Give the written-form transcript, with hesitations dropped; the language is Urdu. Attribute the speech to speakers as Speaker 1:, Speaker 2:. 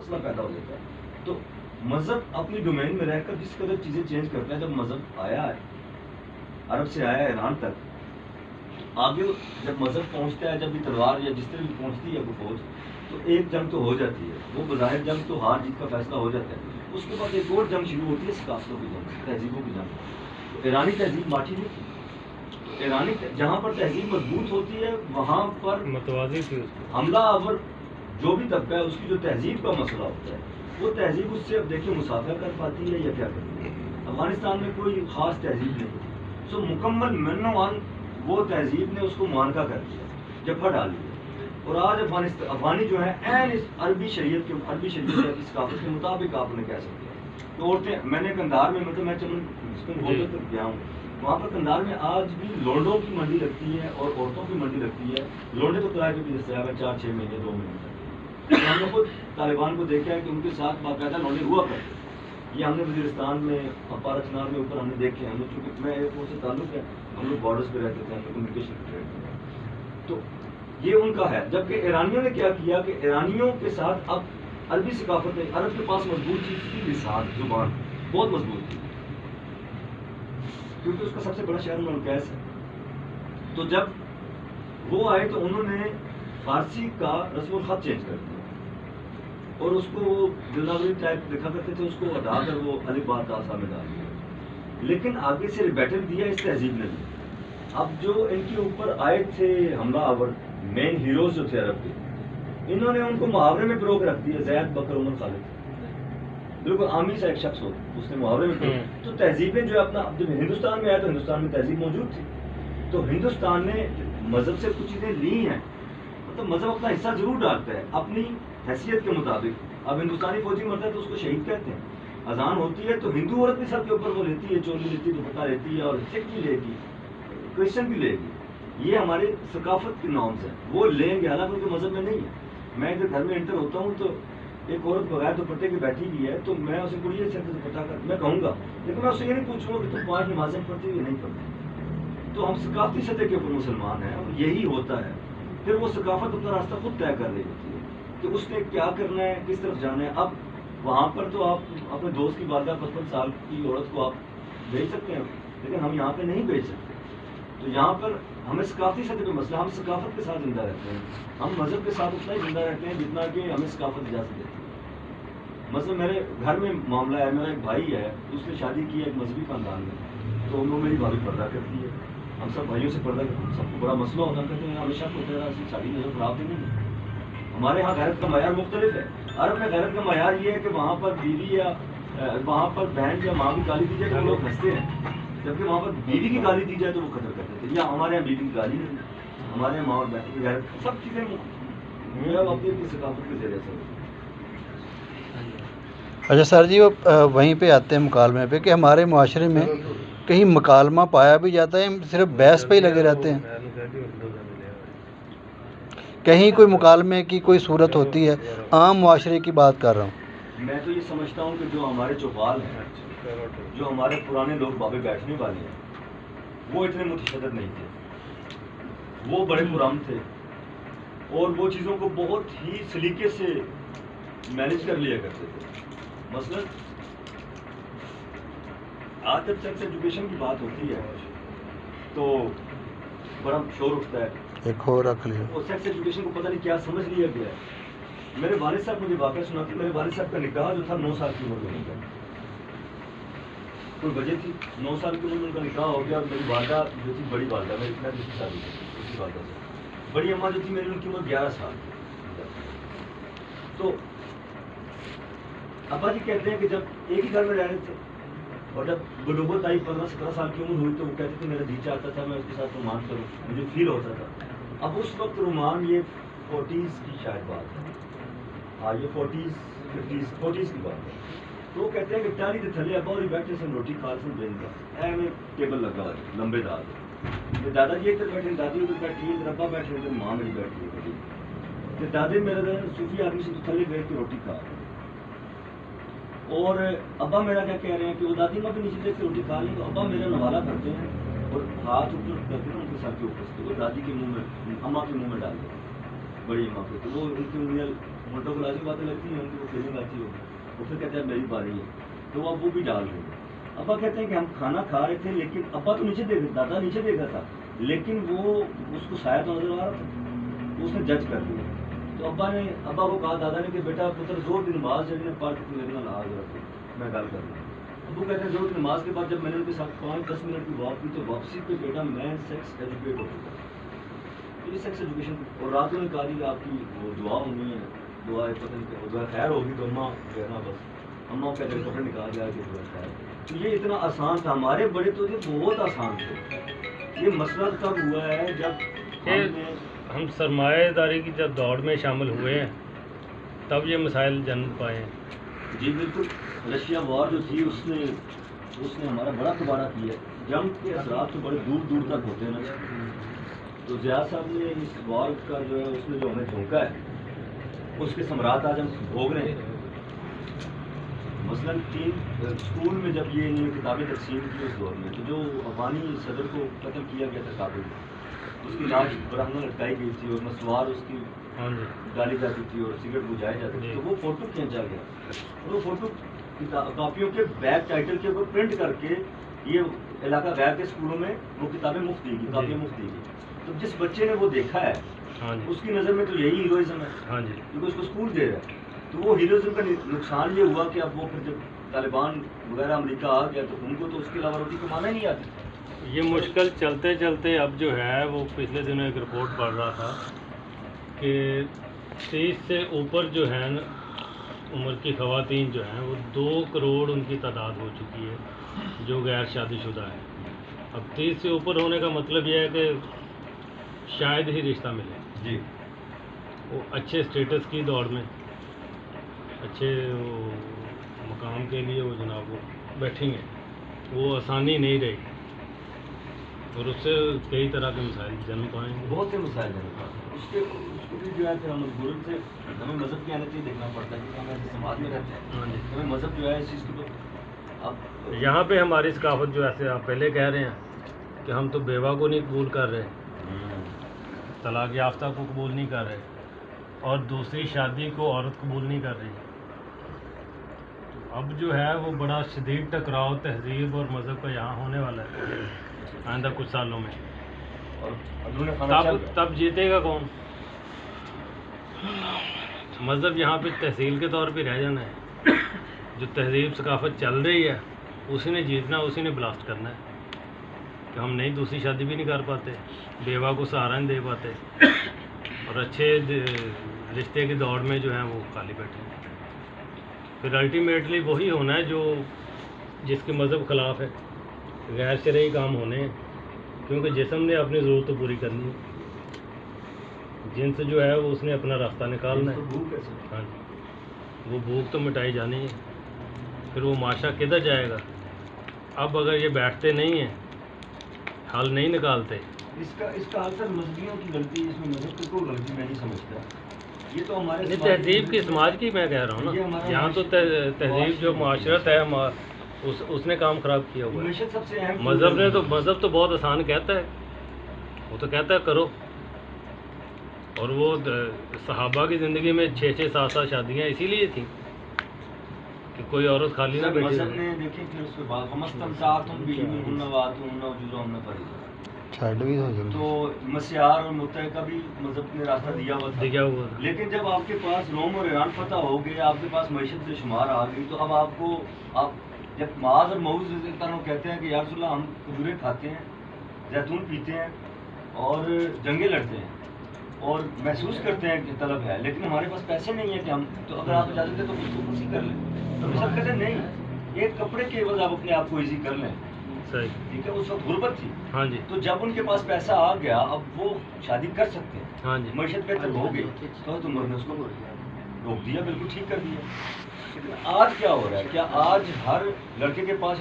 Speaker 1: مسئلہ پیدا ہو جاتا ہے. تو مذہب اپنی ڈومین میں رہ کر جس قدر چیزیں چینج کرتا ہے. جب مذہب آیا ہے عرب سے آیا ہے ایران تک, آگے جب مذہب پہنچتا ہے, جب بھی تلوار یا جس طرح بھی پہنچتی ہے وہ فوج, تو ایک جنگ تو ہو جاتی ہے, وہ بظاہر جنگ تو ہار جیت کا فیصلہ ہو جاتا ہے. اس کے بعد ایک اور جنگ شروع ہوتی ہے, ثقافتوں کی جنگ, تہذیبوں کی جنگ. تو ایرانی تہذیب ماٹھی نہیں تھی. ایرانی جہاں پر تہذیب مضبوط ہوتی ہے وہاں پر
Speaker 2: متوازی تھی
Speaker 1: حملہ آور جو بھی طبقہ ہے اس کی جو تہذیب کا مسئلہ ہوتا ہے, وہ تہذیب اس سے اب دیکھیں مسافر کر پاتی ہے یا کیا کرتی ہے. افغانستان میں کوئی خاص تہذیب نہیں تھی, سو مکمل منوان وہ تہذیب نے اس کو معانقہ کر دیا, جبھا ڈال دیا. اور آج افغانی جو ہے عین اس عربی شریعت سے اس ثقافت کے مطابق آپ نے کہہ سکتے ہیں. تو عورتیں, میں نے کندھار میں مطلب میں چمن تک گیا ہوں, وہاں پر کندھار میں آج بھی لونڈوں کی منڈی لگتی ہے اور عورتوں کی منڈی لگتی ہے. لونڈے تو کرائے پہ بھی دستیاب ہے 4-6 مہینے 2 مہینے تک. ہم نے خود طالبان کو دیکھا ہے کہ ان کے ساتھ باقاعدہ لونڈے ہوا کرتے. یہ ہم نے وزیرستان میں اپارا چنار میں اوپر ہم نے دیکھے. ہم نے چونکہ میں ایئرپورٹ سے تعلق ہے, ہم لوگ بارڈرز پہ رہتے تھے, ہم لوگ کمیونیکیشن پہ رہتے تھے. تو یہ ان کا ہے. جبکہ ایرانیوں نے کیا کیا کہ ایرانیوں کے ساتھ اب عربی ثقافت میں, عرب کے پاس مضبوط چیز تھی لسان, زبان بہت مضبوط تھی, کیونکہ اس کا سب سے بڑا شہر ملکیس ہے. تو جب وہ آئے تو انہوں نے فارسی کا رسم الخط چینج کر دیا, اور اس کو وہ دلداوری ٹائپ لکھا کرتے تھے, اس کو ہٹا کر وہ الف با تا سا میں ڈال دیا. لیکن آگے سے ریبیٹل دیا اس تہذیب نے بھی. اب جو ان کے اوپر آئے تھے حملہ آور مین ہیروز جو تھے عرب کے, انہوں نے ان کو محاورے میں پرو کے رکھ دیا. زید بکر عمر خالد بالکل عامی سا ایک شخص ہو, اس نے محاورے میں تو تہذیبیں جو اپنا, جب ہندوستان میں آیا تو ہندوستان میں تہذیب موجود تھی. تو ہندوستان نے مذہب سے کچھ چیزیں لی ہیں, مطلب مذہب اپنا حصہ ضرور ڈالتا ہے اپنی حیثیت کے مطابق. اب ہندوستانی فوجی مرتا ہے تو اس کو شہید کہتے ہیں. اذان ہوتی ہے تو ہندو عورت بھی سر کے اوپر وہ لیتی ہے, چولی لیتی ہے, دوپٹہ لیتی ہے, اور سکھ بھی لے گی, کرسچن بھی لے گی. یہ ہمارے ثقافت کے نارمز ہیں, وہ لیں گے, حالانکہ ان کے مذہب میں نہیں ہے. میں ادھر گھر میں انٹر ہوتا ہوں تو ایک عورت بغیر دوپٹے کے بیٹھی ہوئی ہے, تو میں اسے بڑی سر سے دوپٹہ کر میں کہوں گا, لیکن میں اس سے یہ نہیں پوچھوں گا کہ تم 5 نمازیں پڑھتی ہو یا نہیں پڑھتی. تو ہم ثقافتی سطح کے اوپر مسلمان ہیں, اور یہی ہوتا ہے. پھر وہ ثقافت اپنا راستہ خود طے کر رہی ہوتی ہے کہ اس نے کیا کرنا ہے, کس طرف جانا ہے. اب وہاں پر تو آپ اپنے دوست کی والدہ 55 سال کی عورت کو آپ بھیج سکتے ہیں, لیکن ہم یہاں پہ نہیں بھیج سکتے. تو یہاں پر ہمیں ثقافتی سطح پہ مسئلہ, ہم ثقافت کے ساتھ زندہ رہتے ہیں, ہم مذہب کے ساتھ اتنا ہی زندہ رہتے ہیں جتنا کہ ہمیں ثقافت اجازت دیتی ہے. مثلا میرے گھر میں معاملہ ہے, میرا ایک بھائی ہے, اس نے شادی کی ہے ایک مذہبی خاندان میں, تو ان لوگ میری بھابھی پردہ کرتی ہے. ہم سب بھائیوں سے پردہ کرتے ہیں, سب کو بڑا مسئلہ ہوتا ہے, کہتے ہیں ہمیشہ ہوتا ہے شادی نظر خراب نہیں ہے. ہمارے یہاں غیرت کا معیار مختلف ہے. عرب میں غیرت کا معیار یہ ہے کہ وہاں پر بیوی یا وہاں پر بہن یا ماں کی گالی دی جائے تو وہ لوگ ہنستے ہیں, جبکہ وہاں پر بیوی کی گالی دی جائے تو وہ قدر کرتے تھے. یا ہمارے یہاں بیوی کی گالی نہیں, ہمارے یہاں ماں اور بہن کی غیرت, سب چیزیں اپنی ثقافت کے ذریعے سے.
Speaker 3: اچھا سر جی, وہ وہیں پہ آتے ہیں مکالمے پہ کہ ہمارے معاشرے میں کہیں مکالمہ پایا بھی جاتا ہے, صرف بحث پہ ہی لگے رہتے ہیں. کہیں کوئی مکالمے کی کوئی صورت ہوتی ہے, عام معاشرے کی بات کر رہا ہوں.
Speaker 1: میں تو یہ سمجھتا ہوں کہ جو ہمارے چوپال ہیں, جو ہمارے پرانے لوگ بابے بیٹھنے والے ہیں, وہ اتنے متشدد نہیں تھے, وہ بڑے پرامن تھے, اور وہ چیزوں کو بہت ہی سلیقے سے مینیج کر لیا کرتے تھے. مثلا آج جب سیکس ایجوکیشن کی بات ہوتی ہے تو بڑا شور اٹھتا ہے,
Speaker 3: ایک اور رکھ لیا,
Speaker 1: اور سیکس ایجوکیشن کو پتہ نہیں کیا سمجھ لیا گیا ہے. میرے والد صاحب مجھے واقعہ سناتے, میرے والد صاحب کا نکاح جو تھا 9 سال کی عمر میں ہو گیا. کوئی وجہ تھی, 9 سال کی عمر میں ان کا نکاح ہو گیا. اور میری والدہ جو تھی, بڑی والدہ, میری اتنا دوسری شادی تھی اس کی والدہ سے, بڑی اماں جو تھی میری, ان کی عمر 11 سال کی. تو ابا جی کہتے ہیں کہ جب ایک ہی گھر میں رہ رہے تھے, اور جب بلوغت آئی 15-17 سال کی عمر ہوئی, تو وہ کہتے تھے میرا جی چاہتا تھا میں اس کے ساتھ رومان کروں, مجھے فیل ہوتا تھا. اب اس وقت رومان یہ 40s کی شاید بات ہے, ہاں یہ 40s کی بات ہے. تو وہ کہتے ہیں کہ ٹالی کے تھلے ابا اور بیٹھے سے روٹی کھا سے بین کا میں ٹیبل لگا ہوا ہے لمبے دار. دادا جی ادھر بیٹھے, دادی ادھر بیٹھی ہے, ادھر ابا بیٹھے, ادھر ماں میری بیٹھی ہے. دادے میرے صوفی آدمی سے تھلے بیٹھ کے روٹی کھا, اور ابا میرا کیا کہہ رہے ہیں کہ وہ دادی ماں بھی نیچے دیکھ کے روٹی کھا لیں, تو ابا میرا نوالا کرتے ہیں اور ہاتھ اوپر کرتے ہیں ان کے سر کے اوپر سے, وہ دادی کے منہ میں, اماں کے منہ میں ڈال دیں. بڑی اماں کو، تو وہ ان کی انگلیاں موٹوں کو لازمی باتیں لگتی ہیں، ان کی وہ فیلنگ آتی ہوگی، وہ پھر کہتے ہیں میری باری ہے، تو وہ اب وہ بھی ڈال رہے ہیں. ابا کہتے ہیں کہ ہم کھانا کھا رہے تھے لیکن ابا تو نیچے دیکھ رہے، دادا نیچے دیکھ رہا تھا لیکن وہ اس کو سایہ تو نظر آ رہا تھا، تو اس نے جج کر دیا. تو ابا کو کہا دادا نے کہ بیٹا پتر زور کی نماز جب پڑھ کے میرے نال آ گیا میں گل کر رہا ہوں. ابو کہتے ہیں زور کی نماز کے بعد جب میں نے ان کے ساتھ 5-10 منٹ کی واک کی تو واپسی پہ بیٹا میں سیکس ایجوکیٹ ہو چکا. تو یہ سیکس ایجوکیشن اور راتوں نے کہا جی آپ کی وہ دعا ہونی ہے، دعا پتہ نہیں کہ دعا خیر ہوگی تو اماں کہنا بس اماں کہتے ہیں کپڑے نکال دیا کہ دعا خیر. تو یہ اتنا آسان تھا، ہمارے بڑے تو یہ بہت آسان تھے. یہ مسئلہ تب ہوا ہے جب
Speaker 2: ہم سرمایہ داری کی جب دوڑ میں شامل ہوئے ہیں تب یہ مسائل جنم پائے ہیں.
Speaker 1: جی بالکل. رشیا وار جو تھی اس نے ہمارا بڑا کباڑہ کیا. جنگ کے اثرات تو بڑے دور دور تک ہوتے ہیں نا. تو زیاد صاحب نے اس وار کا جو ہے اس نے جو ہمیں دھوکا ہے اس کے ثمرات آج ہم بھوگ رہے ہیں. مثلاً اسکول میں جب یہ انہوں نے کتابیں تقسیم کی اس دور میں تو جو افغانی صدر کو قتل کیا گیا تھا کابل میں اس کی لاش برہنہ لٹکائی گئی تھی اور مسوار اس کی ڈالی جاتی تھی اور سگریٹ بجھائے جاتے تھے. تو وہ فوٹو کھینچا گیا اور وہ فوٹو کاپیوں کے بیک ٹائٹل کے اوپر پرنٹ کر کے یہ علاقہ غیر کے اسکولوں میں وہ کتابیں مفت دی گئی، کاپیاں مفت دی گئی. تو جس بچے نے وہ دیکھا ہے اس کی نظر میں تو یہی ہیروئزم ہے کیونکہ اس کو اسکول دے رہا ہے. تو وہ ہیروئزم کا نقصان یہ ہوا کہ اب وہ پھر جب طالبان وغیرہ امریکہ آ گیا تو ان کو تو اس کے علاوہ روٹی کمانا ہی نہیں آتی.
Speaker 2: یہ مشکل چلتے چلتے اب جو ہے وہ پچھلے دنوں ایک رپورٹ پڑھ رہا تھا کہ 30 سے اوپر جو ہیں عمر کی خواتین جو ہیں وہ 2 کروڑ ان کی تعداد ہو چکی ہے جو غیر شادی شدہ ہیں. اب 30 سے اوپر ہونے کا مطلب یہ ہے کہ شاید ہی رشتہ ملے.
Speaker 1: جی
Speaker 2: وہ اچھے اسٹیٹس کی دوڑ میں اچھے مقام کے لیے وہ جناب وہ بیٹھیں گے، وہ آسانی نہیں رہے گی اور اس سے کئی طرح کے مسائل جنم پائیں گے.
Speaker 1: بہت سے مسائل ہیں. اس کو بھی جو ہے پھر ہم مجبوراً سے ہمیں مذہب کی اہمیت دیکھنا پڑتا ہے کیونکہ ہم ایسے سماج میں رہتے ہیں. ہمیں مذہب جو ہے اس چیز کو اب
Speaker 2: یہاں پہ ہماری ثقافت جو ایسے آپ پہلے کہہ رہے ہیں کہ ہم تو بیوہ کو نہیں قبول کر رہے، طلاق یافتہ کو قبول نہیں کر رہے اور دوسری شادی کو عورت قبول نہیں کر رہی. اب جو ہے وہ بڑا شدید ٹکراؤ تہذیب اور مذہب کا یہاں ہونے والا ہے آئندہ کچھ سالوں میں. تب جیتے گا کون؟ مذہب یہاں پہ تحصیل کے طور پہ رہ جانا ہے. جو تہذیب ثقافت چل رہی ہے اسی نے جیتنا، اسی نے بلاسٹ کرنا ہے. کہ ہم نئی دوسری شادی بھی نہیں کر پاتے، بیوہ کو سہارا نہیں دے پاتے اور اچھے رشتے کی دوڑ میں جو ہیں وہ خالی بیٹھے ہیں. پھر الٹیمیٹلی وہی ہونا ہے جو جس کے مذہب خلاف ہے، غیر شرعی کام ہونے ہیں کیونکہ جسم نے اپنی ضرورت تو پوری کرنی ہے، جنس جو ہے وہ اس نے اپنا راستہ نکالنا ہے. ہاں جی، وہ بھوک تو مٹائی جانی ہے. پھر وہ معاشرہ کدھر جائے گا؟ اب اگر یہ بیٹھتے نہیں ہیں، حل نہیں نکالتے.
Speaker 1: اس کا حل سر مذہبیوں کی غلطی ہے، اس میں مذہب کی کوئی غلطی میں نہیں سمجھتا. یہ تو ہمارے
Speaker 2: تہذیب کی سماج کی میں کہہ رہا ہوں نا. یہاں تو تہذیب جو معاشرت ہے اس نے کام خراب کیا ہوا ہے.
Speaker 1: سب سے اہم
Speaker 2: مذہب تو بہت آسان کہتا ہے، وہ تو کہتا ہے کرو. اور وہ صحابہ کی زندگی میں 6-6 7 شادیاں اسی لیے تھیں کہ کوئی عورت خالی نہ بیٹھی.
Speaker 1: مذہب نے دیکھیں پھر اس کے بعد ہمستمتعتم بہن وآتوہن اجورہن فریضہ، تو مسیار اور متع کا بھی مذہب نے راستہ دیا ہوا تھا. لیکن جب آپ کے پاس روم اور ایران فتح ہو گئے، آپ کے پاس معیشت بے شمار آ گئی، تو اب آپ جب معاذ اور معوذ رضی اللہ عنہ کہتے ہیں کہ یا رسول اللہ ہم کھجوریں کھاتے ہیں، زیتون پیتے ہیں اور جنگیں لڑتے ہیں اور محسوس کرتے ہیں کہ طلب ہے، لیکن ہمارے پاس پیسے نہیں ہیں کہ ہم، تو اگر آپ اجازت دیں تو کچھ تو ایزی کر لیں. تو سب کہتے ہیں نہیں، ایک کپڑے کے عوض آپ اپنے آپ کو ایزی کر لیں. ٹھیک ہے، اس وقت غربت تھی.
Speaker 2: ہاں جی.
Speaker 1: تو جب ان کے پاس پیسہ آ گیا اب وہ شادی کر سکتے ہیں.
Speaker 2: ہاں جی.
Speaker 1: معیشت بہتر ہو گئی تو عمر نے اس کو روک دیا، بالکل ٹھیک کر دیا. لیکن آج کیا ہو رہا ہے؟ کیا آج ہر لڑکے کے پاس